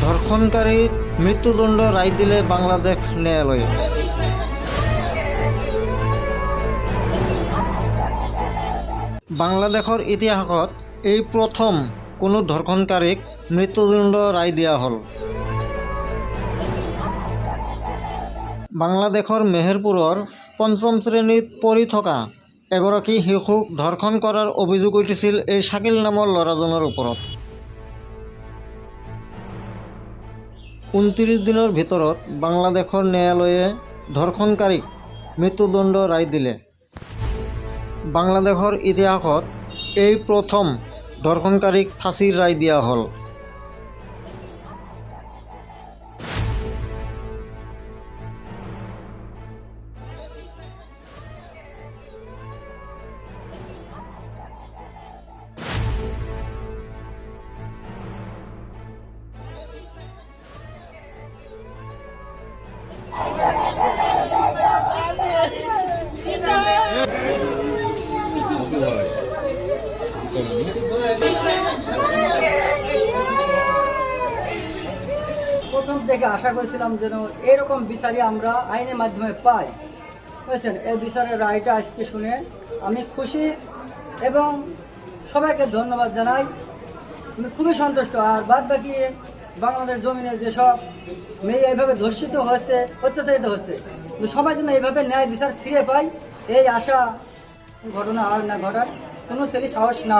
ধৰ্ষণকাৰী মৃত্যুদণ্ড ৰায় দিলে বাংলাদেশ ন্যায়ালয়ে। বাংলাদেশৰ ইতিহাসত এই প্ৰথম কোনো ধৰ্ষণকাৰীক মৃত্যুদণ্ড ৰায় দিয়া হ'ল। বাংলাদেশৰ মেহেৰপুৰৰ পঞ্চম শ্ৰেণীত পঢ়ি থকা এগৰাকী শিশুক ধৰ্ষণ কৰাৰ অভিযোগ উঠিছিল এই শাকিল নামৰ ল'ৰাজনৰ ওপৰত। 29 দিনৰ ভিতৰত বাংলাদেশৰ ন্যায়ালয়ে ধৰ্ষণকাৰীক মৃত্যুদণ্ড ৰায় দিলে। বাংলাদেশৰ ইতিহাসত এই প্ৰথম ধৰ্ষণকাৰীক ফাঁচীৰ ৰায় দিয়া হ'ল। প্রথম থেকে আশা করেছিলাম যেন এরকম বিচারই আমরা আইনের মাধ্যমে পাই, বুঝছেন। এই বিচারের রায়টা আজকে শুনে আমি খুশি এবং সবাইকে ধন্যবাদ জানাই। আমি খুবই সন্তুষ্ট। আর বাদ বাকি বাংলাদেশ জমিনে যেসব মেয়ে এইভাবে ধর্ষিত হচ্ছে, অত্যাচারিত হচ্ছে, সবাই যেন এইভাবে ন্যায় বিচার ফিরে পাই, এই আশা ঘটনা আর না ঘটার কোনো ছেলে সাহস না।